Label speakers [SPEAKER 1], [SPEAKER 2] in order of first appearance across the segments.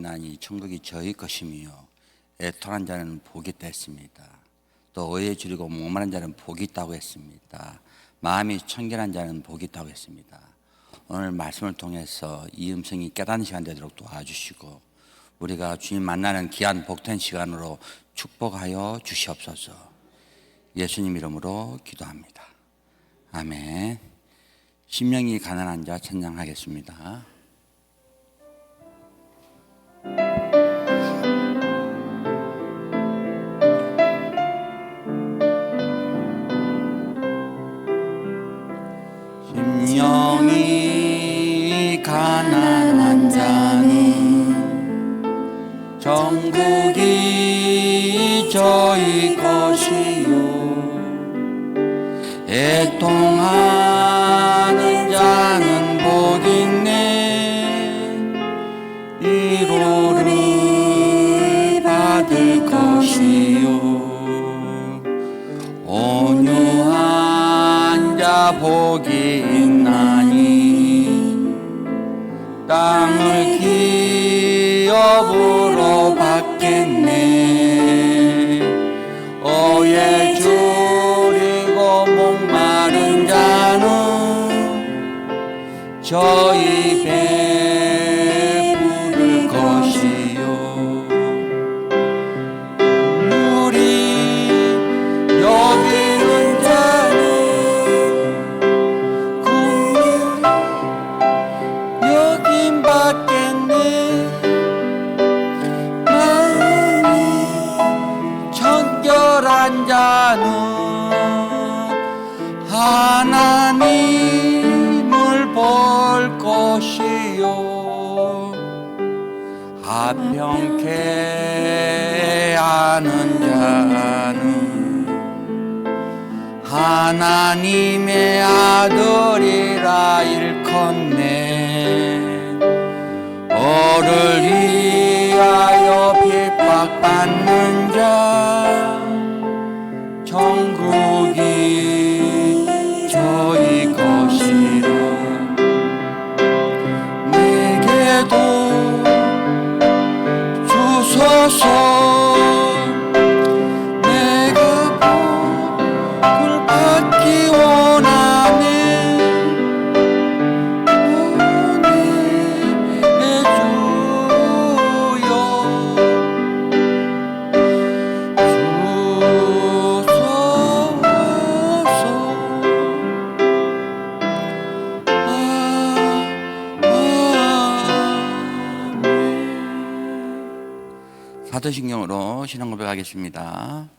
[SPEAKER 1] 나니 천국이 저희 것이며 애통한 자는 복이 있다 했습니다. 또 의에 줄이고 목마른 자는 복이 있다고 했습니다. 마음이 청결한 자는 복이 있다고 했습니다. 오늘 말씀을 통해서 이 음성이 깨닫는 시간 되도록 도와주시고 우리가 주님 만나는 귀한 복된 시간으로 축복하여 주시옵소서. 예수님 이름으로 기도합니다. 아멘. 심령이 가난한 자 찬양하겠습니다. 심령이 가난한 자는 천국이 저희 것이요 애통하는 자는 복 있네 위로를 받을 것이요 온유한 자 복이 있나니 땅을 기업으로 받겠네 오해 줄이고 목마른 자는 저희 배부를 것이요 우리 여기는 자는 궁녀 여긴 받겠네 마음이 청결한 자는 하나님을 볼 것이요 합평케 하는 자는 하나님의 아들이라 일컫네 어를 위하여 핍박받는 자 천국이 저희 것이라 내게도 주소서 내가 복을 받기 원하네 은혜의 주여 사도신경으로 신앙 고백하겠습니다.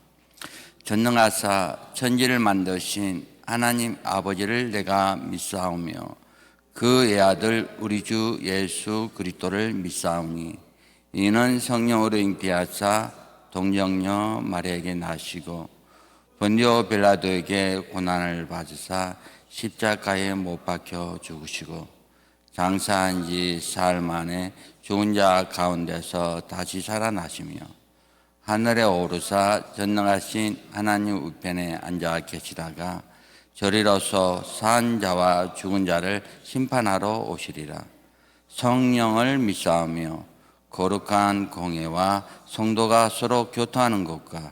[SPEAKER 1] 전능하사 천지를 만드신 하나님 아버지를 내가 믿사오며 그 외아들 우리 주 예수 그리스도를 믿사오니 이는 성령으로 잉태하사 동정녀 마리아에게 나시고 본디오 빌라도에게 고난을 받으사 십자가에 못 박혀 죽으시고 장사한 지 사흘 만에 죽은 자 가운데서 다시 살아나시며 하늘에 오르사 전능하신 하나님 우편에 앉아 계시다가 저리로서 산 자와 죽은 자를 심판하러 오시리라. 성령을 믿사오며 거룩한 공회와 성도가 서로 교통하는 것과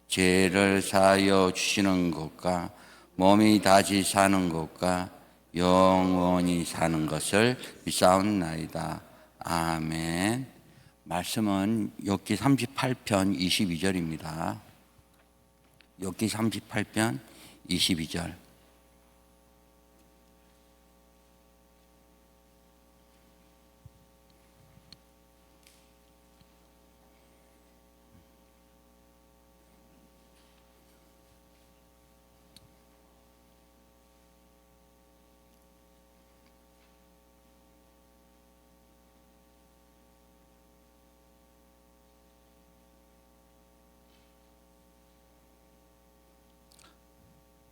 [SPEAKER 1] 죄를 사하여 주시는 것과 몸이 다시 사는 것과 영원히 사는 것을 믿사옵나이다. 아멘. 말씀은 욥기 38편 22절입니다. 욥기 38편 22절.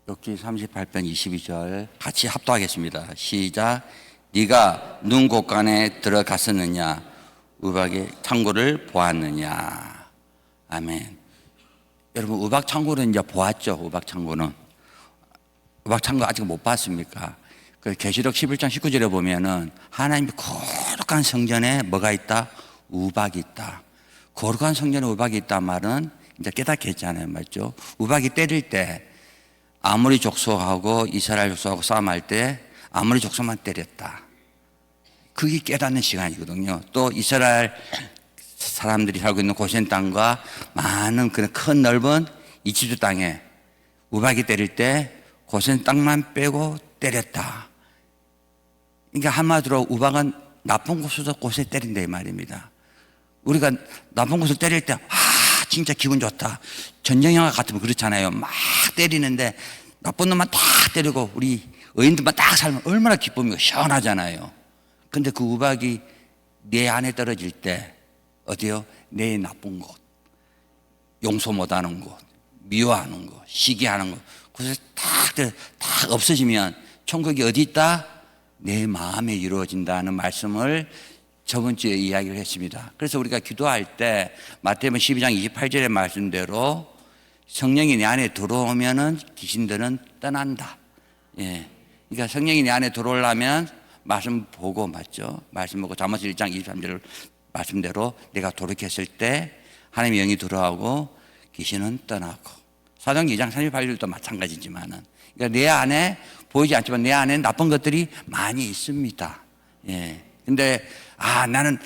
[SPEAKER 1] 욥기 38편 22절 같이 합독하겠습니다. 시작. 네가 눈 곳간에 들어갔었느냐 우박의 창고를 보았느냐. 아멘. 여러분 우박 창고는 이제 보았죠. 우박 창고 아직 못 봤습니까? 그 계시록 11장 19절에 보면은 하나님의 거룩한 성전에 뭐가 있다? 우박이 있다. 거룩한 성전에 우박이 있다 말은 이제 깨닫게 했잖아요. 맞죠? 우박이 때릴 때 아모리 족속하고 이스라엘 족속하고 싸움할 때 아모리 족속만 때렸다. 그게 깨닫는 시간이거든요. 또 이스라엘 사람들이 살고 있는 고센 땅과 많은 그런 큰 넓은 이집트 땅에 우박이 때릴 때 고센 땅만 빼고 때렸다. 그러니까 한마디로 우박은 나쁜 곳에서 곳에 때린다 이 말입니다. 우리가 나쁜 곳을 때릴 때 진짜 기분 좋다. 전쟁 영화 같으면 그렇잖아요. 막 때리는데 나쁜 놈만 딱 때리고 우리 의인들만 딱 살면 얼마나 기쁨이고 시원하잖아요. 근데 그 우박이 내 안에 떨어질 때 어디요? 내 나쁜 곳, 용서 못하는 곳, 미워하는 곳, 시기하는 곳, 그래서 딱 없어지면 천국이 어디 있다? 내 마음에 이루어진다는 말씀을 저번 주에 이야기를 했습니다. 그래서 우리가 기도할 때 마태복음 12장 28절의 말씀대로 성령이 내 안에 들어오면은 귀신들은 떠난다. 예. 그러니까 성령이 내 안에 들어오려면 말씀 보고 맞죠? 말씀 보고 잠언 1장 23절 말씀대로 내가 돌이켰을 때 하나님의 영이 들어오고 귀신은 떠나고 사도행전 2장 38절도 마찬가지지만은 그러니까 내 안에 보이지 않지만 내 안에 나쁜 것들이 많이 있습니다. 예. 근데 나는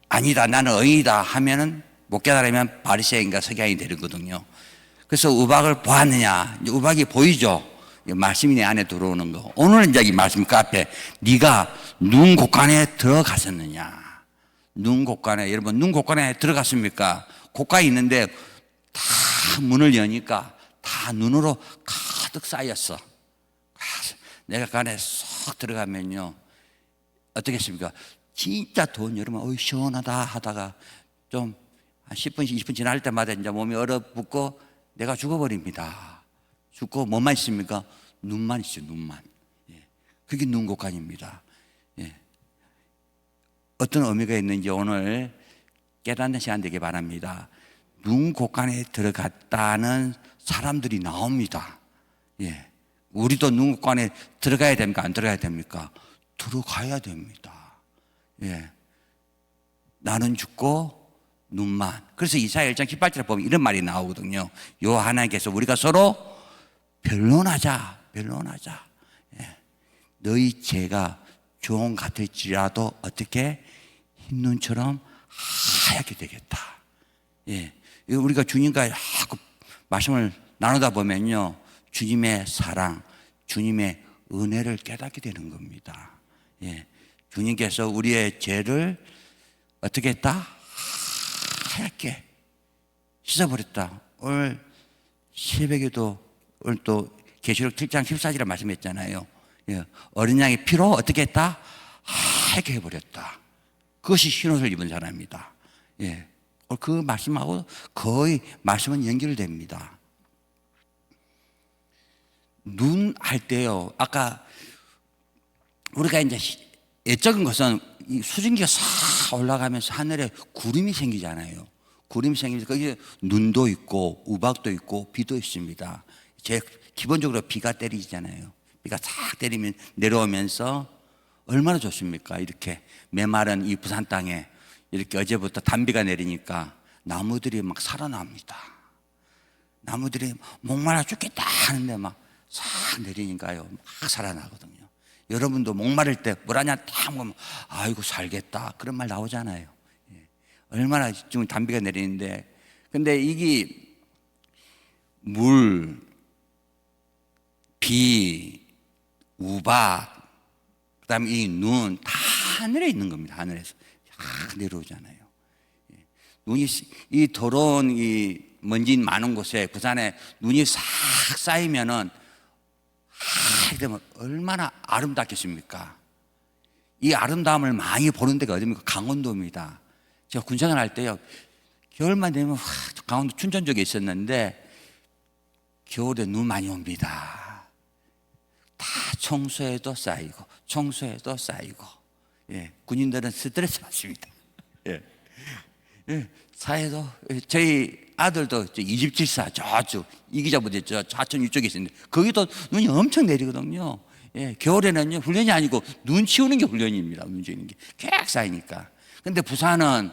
[SPEAKER 1] 아니다, 나는 의이다 하면은 못 깨달으면 바리새인과 서기관이 되거든요. 그래서 우박을 보았느냐? 우박이 보이죠. 말씀이 내 안에 들어오는 거. 오늘 이제 이 말씀 그 앞에 네가 눈 곳간에 들어갔었느냐? 눈 곳간에, 여러분 눈 곳간에 들어갔습니까? 곳간이 있는데 다 문을 여니까 다 눈으로 가득 쌓였어. 내가 그 안에 쏙 들어가면요 어떻겠습니까? 진짜 돈 여러분 시원하다 하다가 좀 한 10분씩 20분 지날 때마다 이제 몸이 얼어붙고 내가 죽어버립니다. 죽고 뭐만 있습니까? 눈만 있어요. 눈만. 예. 그게 눈 곳간입니다. 예. 어떤 의미가 있는지 오늘 깨닫는 시간 되길 바랍니다. 눈 곳간에 들어갔다는 사람들이 나옵니다. 예. 우리도 눈 곳간에 들어가야 됩니까? 안 들어가야 됩니까? 들어가야 됩니다. 예. 나는 죽고 눈만. 그래서 이사야 1장 18절에 보면 이런 말이 나오거든요. 요 하나님께서 우리가 서로 변론하자. 예. 너희 죄가 종 같을지라도 어떻게 흰눈처럼 하얗게 되겠다. 예. 우리가 주님과 자꾸 말씀을 나누다 보면요 주님의 사랑, 주님의 은혜를 깨닫게 되는 겁니다. 예. 주님께서 우리의 죄를 어떻게 했다? 하얗게 씻어버렸다. 오늘 새벽에도 오늘 또 계시록 7장 14절에 말씀했잖아요. 예. 어린 양의 피로 어떻게 했다? 하얗게 해버렸다. 그것이 흰옷을 입은 사람입니다. 예. 그 말씀하고 거의 말씀은 연결됩니다. 눈 할 때요. 아까 우리가 이제 예적인 것은 이 수증기가 싹 올라가면서 하늘에 구름이 생기잖아요. 구름이 생기면서 거기에 눈도 있고 우박도 있고 비도 있습니다. 기본적으로 비가 때리잖아요. 비가 싹 때리면 내려오면서 얼마나 좋습니까? 이렇게 메마른 이 부산 땅에 이렇게 어제부터 단비가 내리니까 나무들이 막 살아납니다. 나무들이 목말라 죽겠다 하는데 막 싹 내리니까요 막 살아나거든요. 여러분도 목마를 때 물 한 잔 딱 먹으면 아이고 살겠다 그런 말 나오잖아요. 예. 얼마나 지금 단비가 내리는데 근데 이게 물, 비, 우박 그다음에 이 눈 다 하늘에 있는 겁니다. 하늘에서 다 내려오잖아요. 예. 눈이 이 더러운 이 먼지 많은 곳에 부산에 눈이 싹 쌓이면은 되면 얼마나 아름답겠습니까? 이 아름다움을 많이 보는 데가 어디입니까? 강원도입니다. 제가 군생활 할 때요 겨울만 되면 강원도 춘천 쪽에 있었는데 겨울에 눈 많이 옵니다. 다 청소에도 쌓이고 예, 군인들은 스트레스 받습니다. 예. 예, 사회도 저희 아들도 이집질사 저쪽 이기자부대 저 좌천 이쪽에 있는데 거기도 눈이 엄청 내리거든요. 예, 겨울에는요 훈련이 아니고 눈 치우는 게 훈련입니다. 눈 치우는 게 계속 쌓이니까. 근데 부산은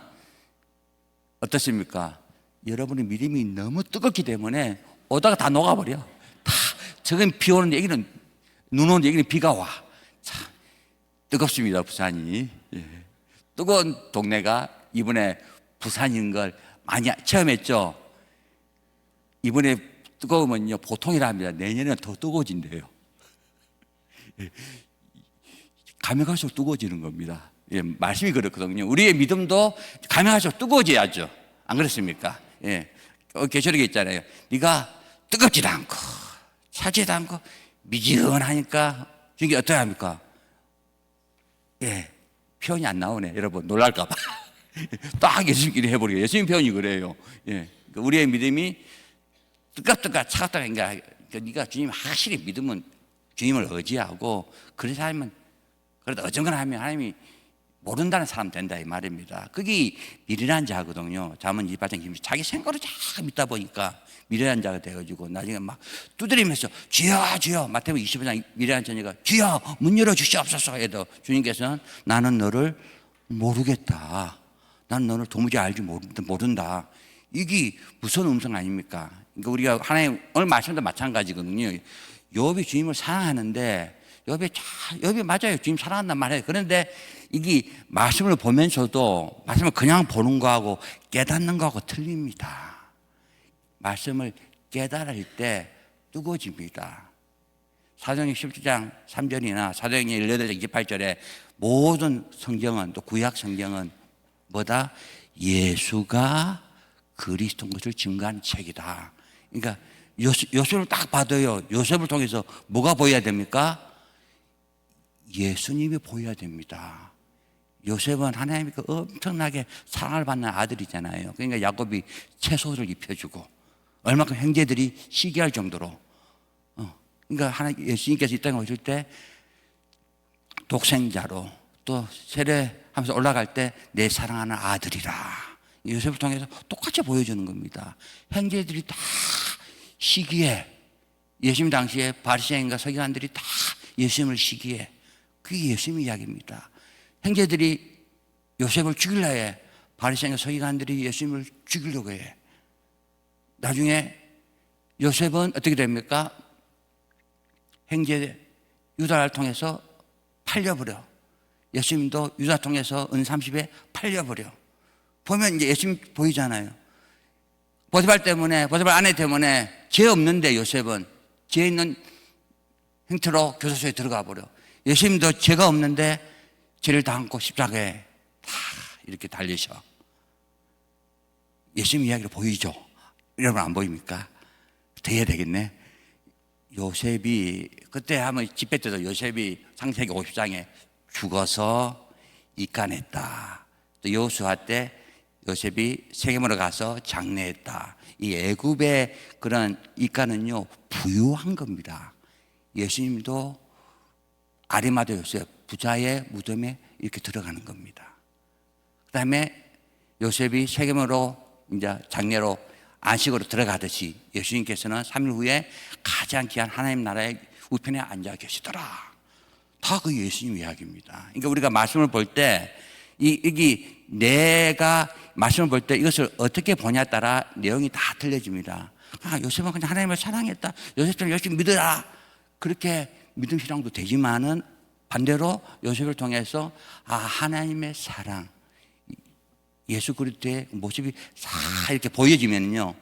[SPEAKER 1] 어떻습니까? 여러분의 믿음이 너무 뜨겁기 때문에 오다가 다 녹아버려. 다 저건 비 오는 얘기는, 눈 오는 얘기는 비가 와. 참 뜨겁습니다, 부산이. 예. 뜨거운 동네가 이번에 부산인 걸 많이 체험했죠. 이번에 뜨거우면요 보통이랍니다. 내년에는 더 뜨거워진대요. 예. 가면 갈수록 뜨거워지는 겁니다. 예, 말씀이 그렇거든요. 우리의 믿음도 가면 갈수록 뜨거워져야죠. 안 그렇습니까? 예. 계시록에 있잖아요. 네가 뜨겁지도 않고 차지도 않고 미지근하니까 이게 어떻게 합니까? 예, 표현이 안 나오네. 여러분 놀랄까봐 딱 예수님끼리 해버리고 예수님 표현이 그래요. 예, 우리의 믿음이 뜨겁다가 차갑다가 네가 주님 확실히 믿으면 주님을 의지하고 그런 사람은 그래도 어정거나 하면 하나님이 모른다는 사람 된다 이 말입니다. 그게 미련한 자거든요. 잠언 28장 자기 생각으로 자꾸 믿다 보니까 미련한 자가 돼가지고 나중에 막 두드리면서 주여 주여, 마태복음 25장 미련한 자녀가 주여 문 열어 주시옵소서 해도 주님께서는 나는 너를 모르겠다, 나는 너를 도무지 알지 모른다. 이게 무서운 음성 아닙니까? 그러니까 우리가 하나님 오늘 말씀도 마찬가지거든요. 욥이 주님을 사랑하는데 욥이 맞아요. 주님 사랑한단 말이에요. 그런데 이게 말씀을 보면서도 말씀을 그냥 보는 거하고 깨닫는 거하고 틀립니다. 말씀을 깨달을 때 뜨거워집니다. 사도행전 17장 3절이나 사도행전 18장 28절에 모든 성경은, 또 구약 성경은 뭐다? 예수가 그리스도인 것을 증거하는 책이다. 그러니까 요셉을 딱 봐도요, 요셉을 통해서 뭐가 보여야 됩니까? 예수님이 보여야 됩니다. 요셉은 하나님이 엄청나게 사랑을 받는 아들이잖아요. 그러니까 야곱이 채소를 입혀주고 얼마큼 형제들이 시기할 정도로, 그러니까 예수님께서 이 땅에 오실 때 독생자로 또 세례하면서 올라갈 때 내 사랑하는 아들이라 요셉을 통해서 똑같이 보여주는 겁니다. 형제들이 다 시기에, 예수님 당시에 바리새인과 서기관들이 다 예수님을 시기해. 그게 예수님 이야기입니다. 형제들이 요셉을 죽이려 해. 바리새인과 서기관들이 예수님을 죽이려고 해. 나중에 요셉은 어떻게 됩니까? 형제 유다를 통해서 팔려버려. 예수님도 유다 통해서 은 30에 팔려버려. 보면 이제 예수님 보이잖아요. 보디발 아내 때문에 죄 없는데 요셉은 죄 있는 형태로 교도소에 들어가 버려. 예수님도 죄가 없는데 죄를 다 안고 십자가에 다 이렇게 달리셔. 예수님 이야기를 보이죠? 여러분 안 보입니까? 더 해야 되겠네. 요셉이 그때 한번 집회 때도 요셉이 창세기 50장에 죽어서 입간했다. 또 여호수아 때 요셉이 세겜으로 가서 장례했다. 이 애굽의 그런 입간은요 부유한 겁니다. 예수님도 아리마다 요셉 부자의 무덤에 이렇게 들어가는 겁니다. 그 다음에 요셉이 세겜으로 이제 장례로 안식으로 들어가듯이 예수님께서는 3일 후에 가장 귀한 하나님 나라의 우편에 앉아 계시더라. 다 그 예수님 이야기입니다. 그러니까 우리가 말씀을 볼 때 이게 내가 말씀을 볼 때 이것을 어떻게 보냐에 따라 내용이 다 틀려집니다. 요셉은 그냥 하나님을 사랑했다, 요셉처럼 열심히 믿으라, 그렇게 믿음 신앙도 되지만은 반대로 요셉을 통해서 하나님의 사랑, 예수 그리스도의 모습이 싹 이렇게 보여지면요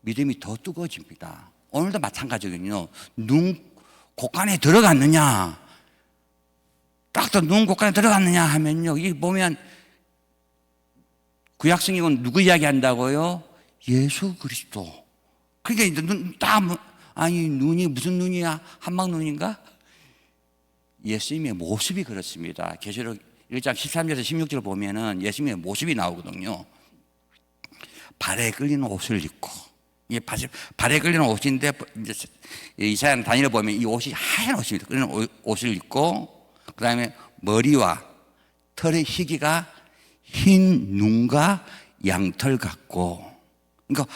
[SPEAKER 1] 믿음이 더 뜨거워집니다. 오늘도 마찬가지거든요. 눈 곳간에 들어갔느냐, 딱 눈 곳간에 들어갔느냐 하면요, 이 보면 구약 성경은 누구 이야기한다고요? 예수 그리스도. 그러니까 이제 눈이 무슨 눈이야? 한방 눈인가? 예수님의 모습이 그렇습니다. 계시록 1장 13절에서 16절 보면은 예수님의 모습이 나오거든요. 발에 끌리는 옷을 입고, 이게 발에 끌리는 옷인데 이제 이사야 단위를 보면 이 옷이 하얀 옷입니다. 끌리는 옷을 입고, 그 다음에 머리와 털의 희기가 흰 눈과 양털 같고, 그러니까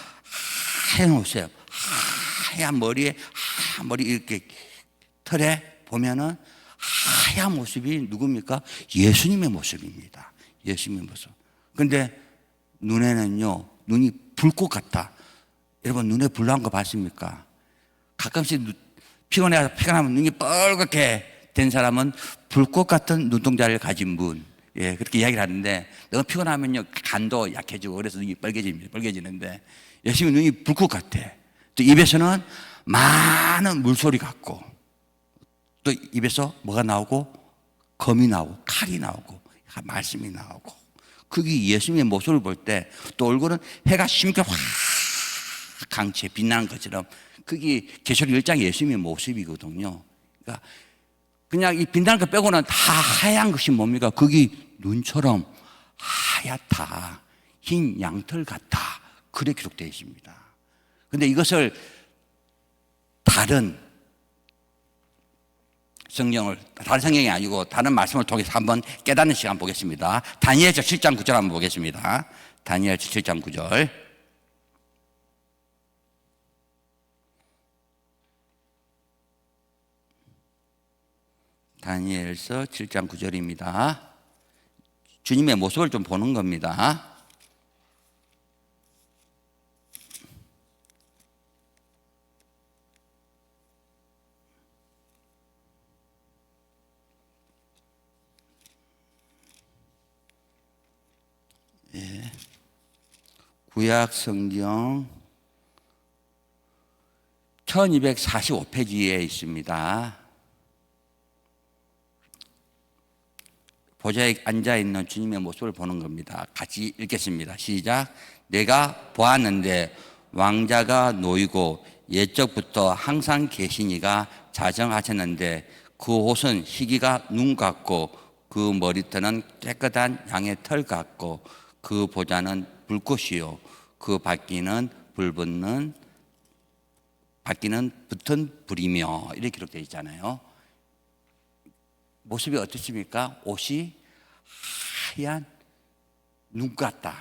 [SPEAKER 1] 하얀 옷이에요. 하얀 머리에 하얀 머리 이렇게 털에 보면은 하얀 모습이 누굽니까? 예수님의 모습입니다. 예수님의 모습. 그런데 눈에는요, 눈이 불꽃 같다. 여러분, 눈에 불난 거 봤습니까? 가끔씩 피곤하면 눈이 빨갛게 된 사람은 불꽃 같은 눈동자를 가진 분. 예, 그렇게 이야기를 하는데, 너무 피곤하면요, 간도 약해지고, 그래서 눈이 빨개지는데, 열심히 눈이 불꽃 같아. 또 입에서는 많은 물소리 같고, 또 입에서 뭐가 나오고, 검이 나오고, 칼이 나오고, 말씀이 나오고, 그게 예수님의 모습을 볼 때, 또 얼굴은 해가 심게 확 강치에 빛나는 것처럼, 그게 계시록 1장 예수님의 모습이거든요. 그러니까 그냥 이 빛나는 것 빼고는 다 하얀 것이 뭡니까? 그게 눈처럼 하얗다, 흰 양털 같다, 그렇게 기록되어 있습니다. 그런데 이것을 다른 성경이 아니고 다른 말씀을 통해서 한번 깨닫는 시간 보겠습니다. 다니엘서 7장 9절 한번 보겠습니다. 다니엘서 7장 9절. 다니엘서 7장 9절입니다. 주님의 모습을 좀 보는 겁니다. 예. 구약 성경 1245페이지에 있습니다. 보좌에 앉아있는 주님의 모습을 보는 겁니다. 같이 읽겠습니다. 시작. 내가 보았는데 왕자가 놓이고 옛적부터 항상 계시니가 자정하셨는데 그 옷은 희기가 눈 같고 그 머리털은 깨끗한 양의 털 같고 그 보좌는 불꽃이요 그 바퀴는 붙은 불이며 이렇게 기록되어 있잖아요. 모습이 어떻습니까? 옷이 하얀 눈 같다.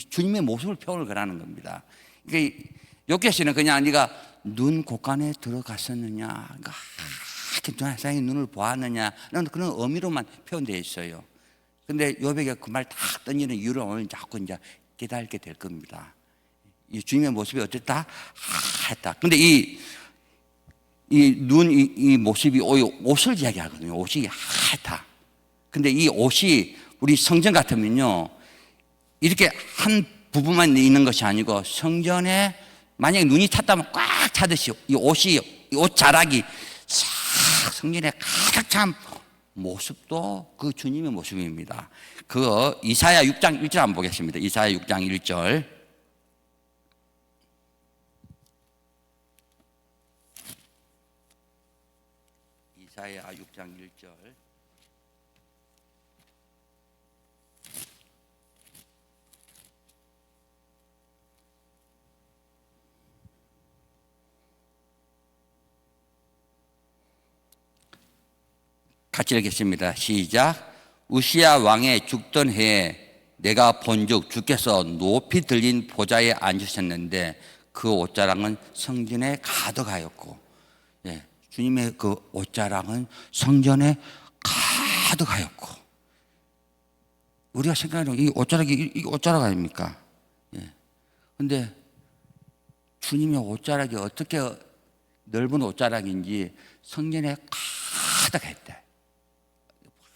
[SPEAKER 1] 주님의 모습을 표현을 그러는 겁니다. 그러니까 요께서는 그냥 네가 눈 곳간에 들어갔었느냐, 그러니까 하얗게 눈을 보았느냐는 그런 의미로만 표현되어 있어요. 근데 요백이 그 말 딱 던지는 이유를 오늘 자꾸 이제 깨닫게 될 겁니다. 이 주님의 모습이 어땠다? 하얗다. 근데 이 모습이 옷을 이야기하거든요. 옷이 하얗다. 근데 이 옷이 우리 성전 같으면요, 이렇게 한 부분만 있는 것이 아니고 성전에 만약에 눈이 찼다면 꽉 차듯이 이 옷 자락이 싹 성전에 가득 찬 모습도 그 주님의 모습입니다. 그거 이사야 6장 1절 한번 보겠습니다. 이사야 6장 1절. 이사야 6장 1절. 같이 읽겠습니다. 시작. 우시야 왕의 죽던 해에 내가 본즉 주께서 높이 들린 보좌에 앉으셨는데 그 옷자락은 성전에 가득하였고, 예, 주님의 그 옷자락은 성전에 가득하였고, 우리가 생각하는 이 옷자락이 이 옷자락 아닙니까? 예. 근데 주님의 옷자락이 어떻게 넓은 옷자락인지 성전에 가득했대.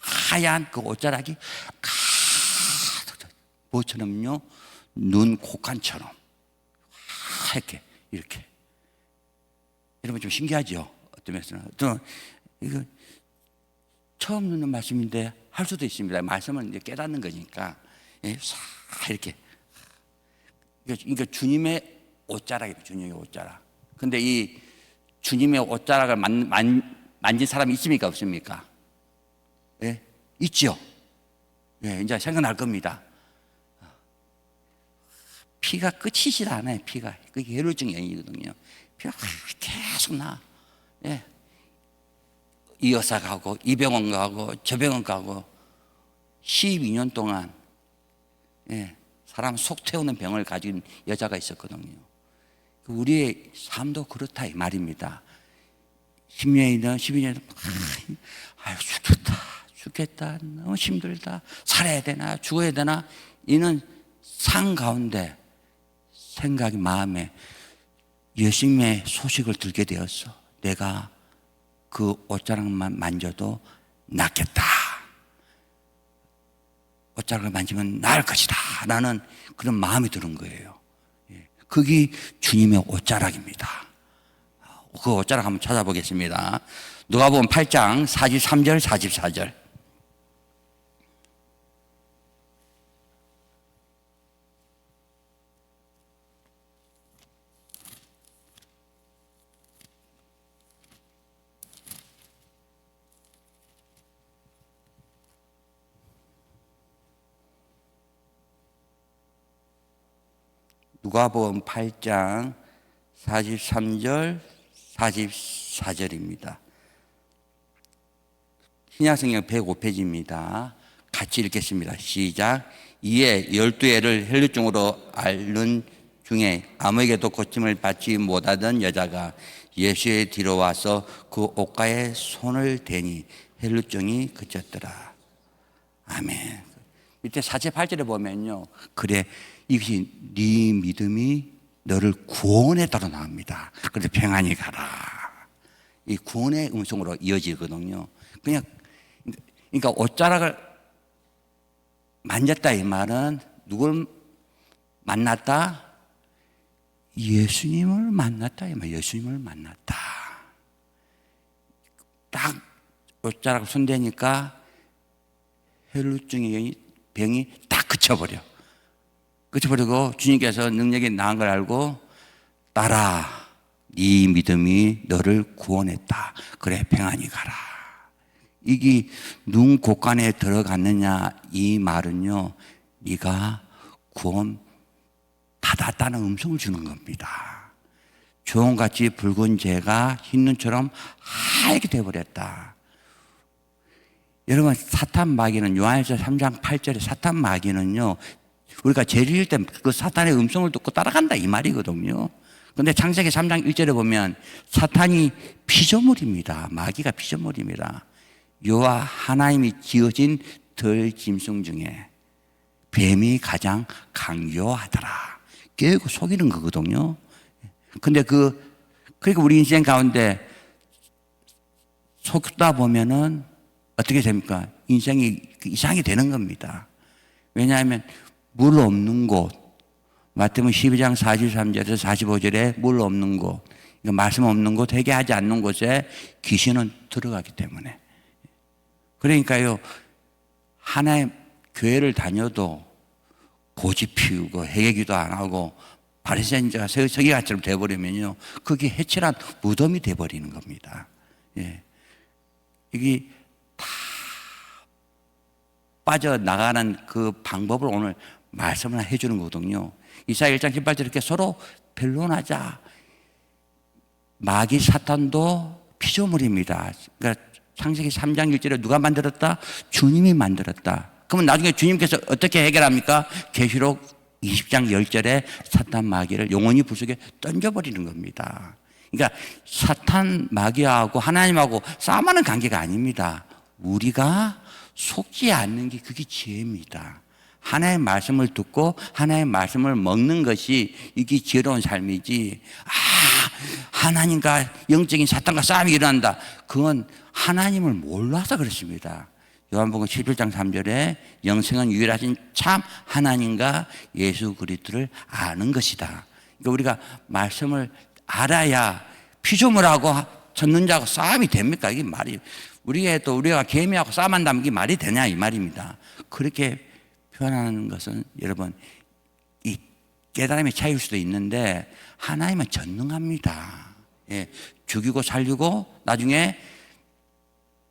[SPEAKER 1] 하얀 그 옷자락이 가득, 뭐처럼요? 눈 곳간처럼 하얗게 이렇게. 여러분 좀 신기하죠? 어떤 면에서는 이거 처음 듣는 말씀인데 할 수도 있습니다. 말씀을 이제 깨닫는 거니까. 예, 이렇게. 그러니까 주님의 옷자락이에요. 주님의 옷자락. 근데 이 주님의 옷자락을 만진 사람이 있습니까? 없습니까? 예? 있죠? 예, 이제 생각날 겁니다. 피가 끝이질 않아요, 피가. 그게 혈루증 연이거든요. 피가 계속 나. 예. 이 여사 가고, 이 병원 가고, 저 병원 가고, 12년 동안, 예, 사람 속 태우는 병을 가진 여자가 있었거든요. 우리의 삶도 그렇다, 이 말입니다. 10년이든 12년이든, 아유, 죽겠다. 너무 힘들다. 살아야 되나, 죽어야 되나, 이는 상 가운데 생각이 마음에 예수님의 소식을 들게 되었어. 내가 그 옷자락만 만져도 낫겠다. 옷자락을 만지면 나을 것이다 라는 그런 마음이 드는 거예요. 그게 주님의 옷자락입니다. 그 옷자락 한번 찾아보겠습니다. 누가복음 8장 43절 44절. 누가복음 8장 43절 44절입니다. 신약성경 105페이지입니다. 같이 읽겠습니다. 시작. 이에 12애를 혈루증으로 앓는 중에 아무에게도 고침을 받지 못하던 여자가 예수의 뒤로 와서 그 옷가에 손을 대니 혈루증이 그쳤더라. 아멘. 밑에 48절에 보면요. 그래, 이것이 네 믿음이 너를 구원했다로 나옵니다. 그래서 평안히 가라. 이 구원의 음성으로 이어지거든요. 그러니까 옷자락을 만졌다 이 말은 누굴 만났다? 예수님을 만났다 이 말. 예수님을 만났다. 딱 옷자락을 손대니까 혈루증의 병이 딱 그쳐버리고 주님께서 능력이 나은 걸 알고 따라 네 믿음이 너를 구원했다. 그래 평안히 가라. 이게 눈 곳간에 들어갔느냐 이 말은요 네가 구원 받았다는 음성을 주는 겁니다. 주홍같이 붉은 재가 흰 눈처럼 하얗게 되어버렸다. 여러분 사탄 마귀는 요한일서 3장 8절에 사탄 마귀는요 우리가 죄를 때 그 사탄의 음성을 듣고 따라간다 이 말이거든요. 그런데 창세기 3장 1절에 보면 사탄이 피조물입니다. 마귀가 피조물입니다. 여호와 하나님이 지어진 들 짐승 중에 뱀이 가장 강요하더라. 깨우고 속이는 거거든요. 근데 그러니까 우리 인생 가운데 속다 보면은 어떻게 됩니까? 인생이 이상이 되는 겁니다. 왜냐하면 물 없는 곳, 마태복음 12장 43절에서 45절에 물 없는 곳, 그러니까 말씀 없는 곳, 회개하지 않는 곳에 귀신은 들어가기 때문에. 그러니까요, 하나의 교회를 다녀도 고집 피우고 회개기도 안 하고 바리새인자가 서기관처럼 돼버리면요, 그게 해칠한 무덤이 돼버리는 겁니다. 예. 이게 다 빠져나가는 그 방법을 오늘 말씀을 해주는 거거든요. 이사야 1장 18절 이렇게 서로 변론하자. 마귀 사탄도 피조물입니다. 그러니까 창세기 3장 1절에 누가 만들었다? 주님이 만들었다. 그러면 나중에 주님께서 어떻게 해결합니까? 계시록 20장 10절에 사탄 마귀를 영원히 불 속에 던져버리는 겁니다. 그러니까 사탄 마귀하고 하나님하고 싸움하는 관계가 아닙니다. 우리가 속지 않는 게 그게 지혜입니다. 하나의 말씀을 듣고 하나의 말씀을 먹는 것이 이게 지혜로운 삶이지. 하나님과 영적인 사탄과 싸움이 일어난다. 그건 하나님을 몰라서 그렇습니다. 요한복음 11장 3절에 영생은 유일하신 참 하나님과 예수 그리스도를 아는 것이다. 그러니까 우리가 말씀을 알아야 피조물하고 전능자하고 싸움이 됩니까? 이게 말이 우리가 개미하고 싸움한다면 이게 말이 되냐 이 말입니다. 그렇게 표현하는 것은 여러분 이 깨달음의 차이일 수도 있는데 하나님은 전능합니다. 예, 죽이고 살리고 나중에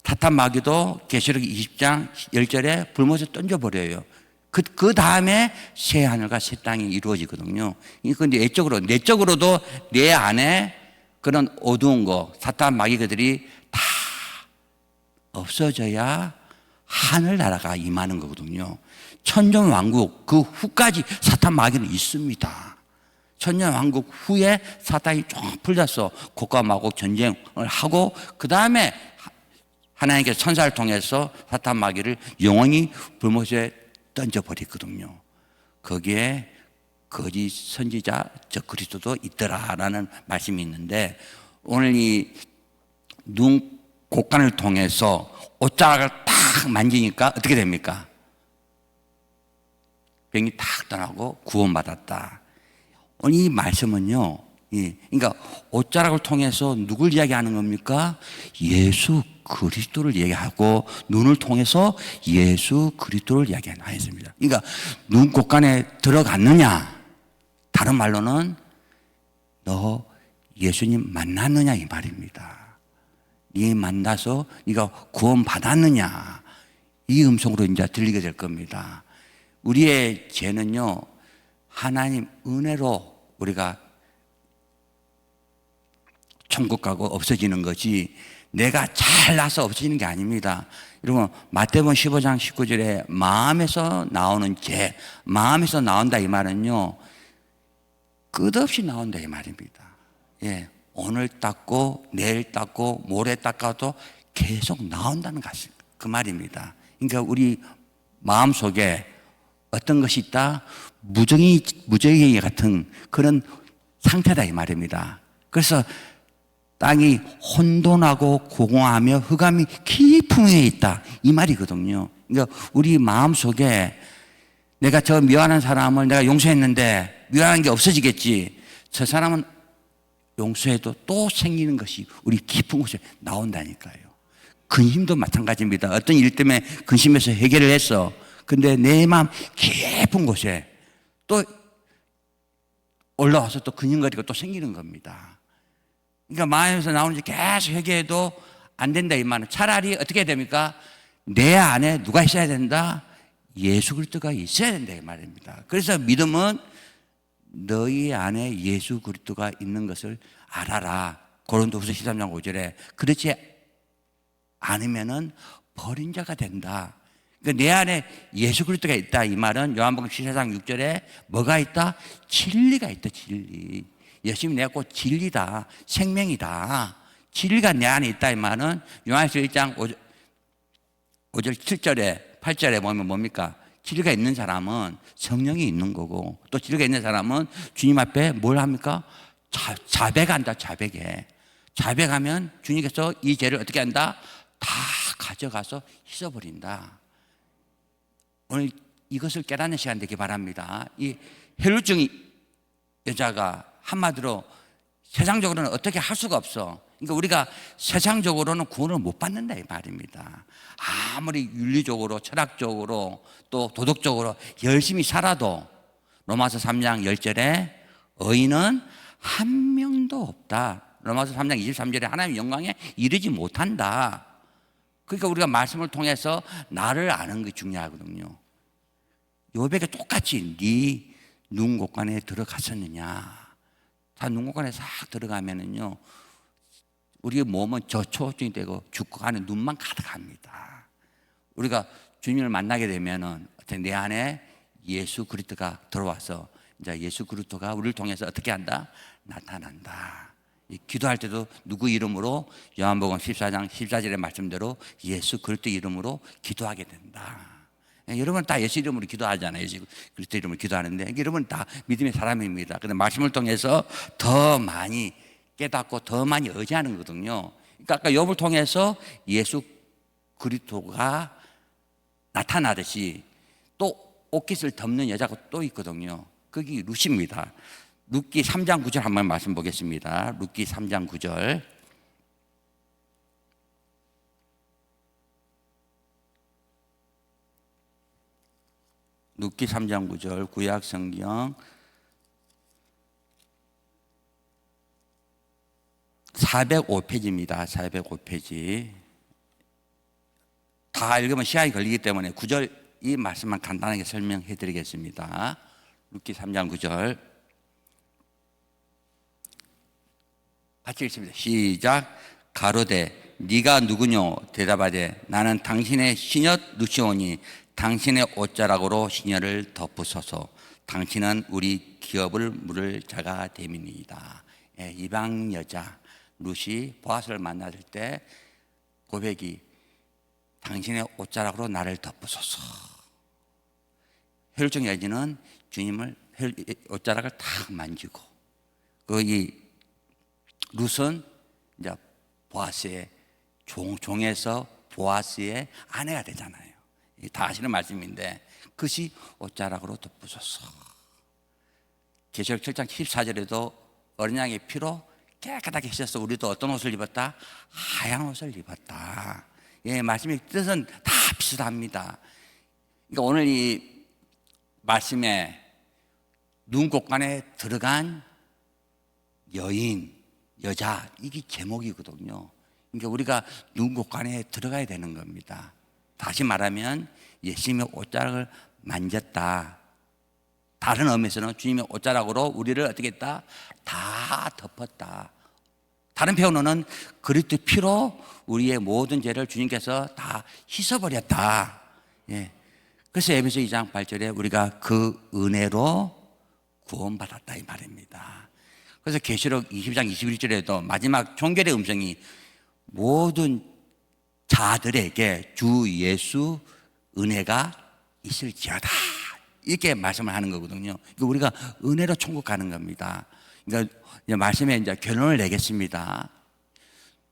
[SPEAKER 1] 사탄 마귀도 계시록 20장 10절에 불못에 던져버려요. 그 다음에 새 하늘과 새 땅이 이루어지거든요. 그런데 내적으로도 내 안에 그런 어두운 거, 사탄 마귀들이 다 없어져야 하늘나라가 임하는 거거든요. 천년왕국 그 후까지 사탄 마귀는 있습니다. 천년왕국 후에 사탄이 쭉 풀려서 곡과 마곡 전쟁을 하고 그 다음에 하나님께서 천사를 통해서 사탄 마귀를 영원히 불못에 던져버리거든요. 거기에 거짓 선지자 저 그리스도도 있더라라는 말씀이 있는데, 오늘 이 눈 곡간을 통해서 옷자락을 딱 만지니까 어떻게 됩니까? 병이 탁 떠나고 구원받았다. 오늘 이 말씀은요, 그러니까 옷자락을 통해서 누굴 이야기하는 겁니까? 예수 그리스도를 얘기하고, 눈을 통해서 예수 그리스도를 이야기하는 하였습니다. 그러니까 눈 곡간에 들어갔느냐, 다른 말로는 너 예수님 만났느냐 이 말입니다. 네 만나서 네가 구원 받았느냐, 이 음성으로 이제 들리게 될 겁니다. 우리의 죄는요, 하나님 은혜로 우리가 천국 가고 없어지는 거지, 내가 잘나서 없어지는 게 아닙니다. 여러분, 마태복음 15장 19절에 마음에서 나오는 죄, 마음에서 나온다 이 말은요, 끝없이 나온다 이 말입니다. 예, 오늘 닦고 내일 닦고 모레 닦아도 계속 나온다는 것이 그 말입니다. 그러니까 우리 마음속에 어떤 것이 있다? 무정이 같은 그런 상태다 이 말입니다. 그래서 땅이 혼돈하고 공허하며 흑암이 깊은 위에 있다 이 말이거든요. 그러니까 우리 마음속에 내가 저 미워하는 사람을 내가 용서했는데 미워하는 게 없어지겠지, 저 사람은 용서해도 또 생기는 것이 우리 깊은 곳에 나온다니까요. 근심도 마찬가지입니다. 어떤 일 때문에 근심해서 해결을 했어. 근데 내 마음 깊은 곳에 또 올라와서 또 근심거리가 또 생기는 겁니다. 그러니까 마음에서 나오는지 계속 회개해도 안 된다 이 말은, 차라리 어떻게 해야 됩니까? 내 안에 누가 있어야 된다? 예수 그리스도가 있어야 된다 이 말입니다. 그래서 믿음은 너희 안에 예수 그리스도가 있는 것을 알아라. 고린도후서 13장 5절에 그렇지 않으면은 버린 자가 된다. 그러니까 내 안에 예수 그리스도가 있다 이 말은 요한복음 14장 6절에 뭐가 있다? 진리가 있다. 진리. 예수님이 내가 곧 진리다, 생명이다. 진리가 내 안에 있다 이 말은 요한일서 1장 5절 7절에 8절에 보면 뭡니까? 진리가 있는 사람은 성령이 있는 거고, 또 진리가 있는 사람은 주님 앞에 뭘 합니까? 자백한다. 자백하면 주님께서 이 죄를 어떻게 한다? 다 가져가서 씻어버린다. 오늘 이것을 깨닫는 시간 되기 바랍니다. 이 혈루증 여자가 한마디로 세상적으로는 어떻게 할 수가 없어. 그러니까 우리가 세상적으로는 구원을 못 받는다 이 말입니다. 아무리 윤리적으로 철학적으로 또 도덕적으로 열심히 살아도 로마서 3장 10절에 의인은 한 명도 없다. 로마서 3장 23절에 하나님의 영광에 이르지 못한다. 그러니까 우리가 말씀을 통해서 나를 아는 게 중요하거든요. 요백에 똑같이 네 눈 곡간에 들어갔었느냐. 다 눈 곡간에 싹 들어가면은요, 우리의 몸은 저초증이 되고 죽고 가는 눈만 가득합니다. 우리가 주님을 만나게 되면은 내 안에 예수 그리스도가 들어와서 이제 예수 그리스도가 우리를 통해서 어떻게 한다? 나타난다. 기도할 때도 누구 이름으로? 요한복음 14장 14절의 말씀대로 예수 그리스도 이름으로 기도하게 된다. 여러분 다 예수 이름으로 기도하잖아요. 예수 그리스도 이름으로 기도하는데 여러분 다 믿음의 사람입니다. 그런데 말씀을 통해서 더 많이 깨닫고 더 많이 의지하는 거거든요. 그러니까 아까 욥을 통해서 예수 그리스도가 나타나듯이 또 옷깃을 덮는 여자가 또 있거든요. 그게 룻입니다. 룻기 3장 9절 한번 말씀 보겠습니다. 룻기 3장 9절. 룻기 3장 9절 구약 성경 405페이지입니다. 405페이지. 다 읽으면 시간이 걸리기 때문에 9절 이 말씀만 간단하게 설명해 드리겠습니다. 룻기 3장 9절 같이 읽습니다. 시작. 가로되 네가 누구뇨? 대답하되 나는 당신의 시녀 룻이오니 당신의 옷자락으로 시녀를 덮으소서. 당신은 우리 기업을 물을 자가 됨이니이다. 이방 여자 룻이 보아스를 만났을 때 고백이 당신의 옷자락으로 나를 덮으소서. 혈루증 여인은 주님을 옷자락을 탁 만지고 이 룻은 이제 보아스의 종에서 보아스의 아내가 되잖아요. 다 아시는 말씀인데 그것이 옷자락으로 덮어졌어. 계시록 7장 14절에도 어린 양의 피로 깨끗하게 씻어서 우리도 어떤 옷을 입었다? 하얀 옷을 입었다. 예, 말씀의 뜻은 다 비슷합니다. 그러니까 오늘 이 말씀에 눈곡간에 들어간 여인, 여자, 이게 제목이거든요. 그러니까 우리가 눈곡간에 들어가야 되는 겁니다. 다시 말하면 예수님의 옷자락을 만졌다. 다른 의미에서는 주님의 옷자락으로 우리를 어떻게 했다? 다 덮었다. 다른 표현으로는 그리스도의 피로 우리의 모든 죄를 주님께서 다 씻어버렸다. 예. 그래서 에베소 2장 8절에 우리가 그 은혜로 구원받았다 이 말입니다. 그래서 계시록 20장 21절에도 마지막 종결의 음성이 모든 자들에게 주 예수 은혜가 있을지어다 이렇게 말씀을 하는 거거든요. 그러니까 우리가 은혜로 천국 가는 겁니다. 그러니까 말씀에 이제 결론을 내겠습니다.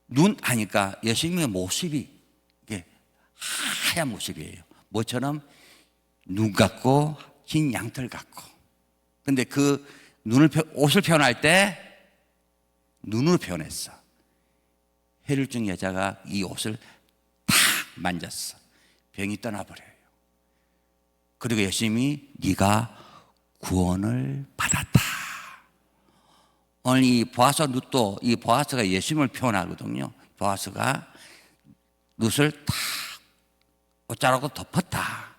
[SPEAKER 1] 눈 하니까 예수님의 모습이 하얀 모습이에요. 뭐처럼 눈 같고 흰 양털 같고. 근데 그 옷을 표현할 때 눈으로 표현했어. 혈류증 여자가 이 옷을 다 만졌어. 병이 떠나버려요. 그리고 예수님이 네가 구원을 받았다. 오늘 이 보아스와 룻도 이 보아스가 예수님을 표현하거든요. 보아스가 룻을 다 옷자락으로 덮었다.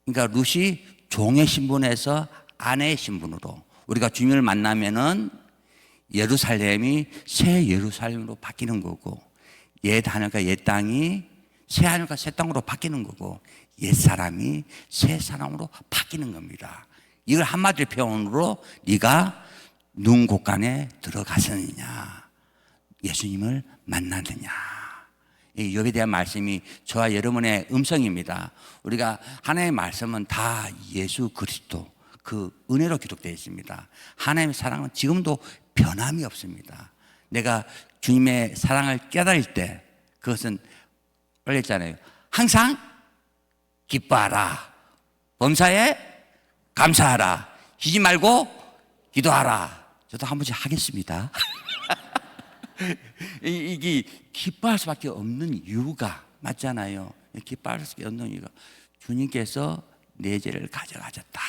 [SPEAKER 1] 그러니까 룻이 종의 신분에서 아내의 신분으로 우리가 주님을 만나면은 예루살렘이 새 예루살렘으로 바뀌는 거고 옛 하늘과 옛 땅이 새 하늘과 새 땅으로 바뀌는 거고 옛 사람이 새 사람으로 바뀌는 겁니다. 이걸 한마디 표현으로 네가 눈 곳간에 들어갔느냐 예수님을 만났느냐 이 욥에 대한 말씀이 저와 여러분의 음성입니다. 우리가 하나님의 말씀은 다 예수 그리스도 그 은혜로 기록되어 있습니다. 하나님의 사랑은 지금도 변함이 없습니다. 내가 주님의 사랑을 깨달을 때 그것은 원래 있잖아요. 항상 기뻐하라. 범사에 감사하라. 쉬지 말고 기도하라. 저도 한 번씩 하겠습니다. 이게 기뻐할 수밖에 없는 이유가 맞잖아요. 기뻐할 수밖에 없는 이유가 주님께서 내 죄를 가져가셨다.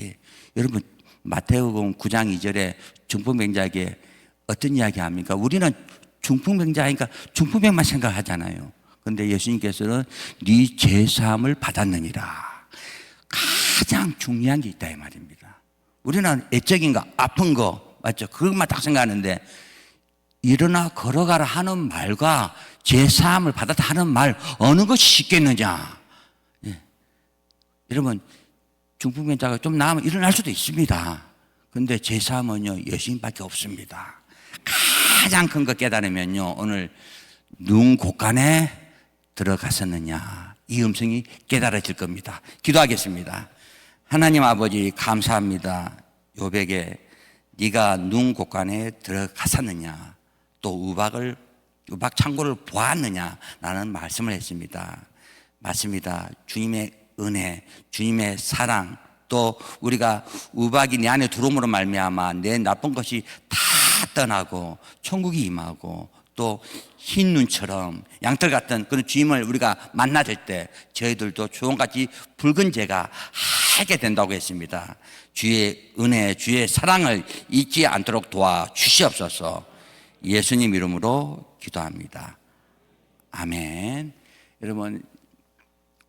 [SPEAKER 1] 예. 여러분 마태복음 9장 2절에 중풍병자에게 어떤 이야기 합니까? 우리는 중풍병자니까 중풍병만 생각하잖아요. 그런데 예수님께서는 네 죄사함을 받았느니라. 가장 중요한 게 있다 이 말입니다. 우리는 애적인 거 아픈 거 맞죠? 그것만 딱 생각하는데 일어나 걸어가라 하는 말과 죄사함을 받았다 하는 말 어느 것이 쉽겠느냐. 예. 여러분 중풍병자가 좀 나으면 일어날 수도 있습니다. 그런데 죄사함은요 예수님밖에 없습니다. 가장 큰 거 깨달으면요 오늘 눈 곳간에 들어갔었느냐 이 음성이 깨달아질 겁니다. 기도하겠습니다. 하나님 아버지 감사합니다. 욥에게 네가 눈 곳간에 들어갔었느냐 또 우박 창고를 보았느냐 라는 말씀을 했습니다. 맞습니다. 주님의 은혜, 주님의 사랑 또 우리가 우박이 내 안에 들어옴으로 말미암아 내 나쁜 것이 다 떠나고 천국이 임하고 또 흰 눈처럼 양털 같은 그런 주님을 우리가 만나질 때 저희들도 주홍같이 붉은 죄가 하게 된다고 했습니다. 주의 은혜, 주의 사랑을 잊지 않도록 도와주시옵소서. 예수님 이름으로 기도합니다. 아멘. 여러분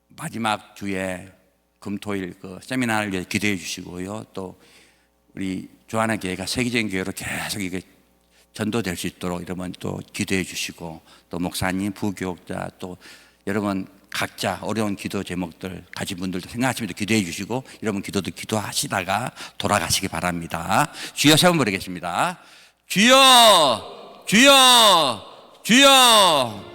[SPEAKER 1] 마지막 주에 금토일 그 세미나를 위해 기도해 주시고요. 또 우리 조하나 교회가 세계적인 교회로 계속 이게 전도될 수 있도록 여러분 또 기도해 주시고 또 목사님, 부교육자 또 여러분 각자 어려운 기도 제목들 가진 분들도 생각하시면서 기도해 주시고 여러분 기도도 기도하시다가 돌아가시기 바랍니다. 주여 세 번 부르겠습니다. 주여 주여 주여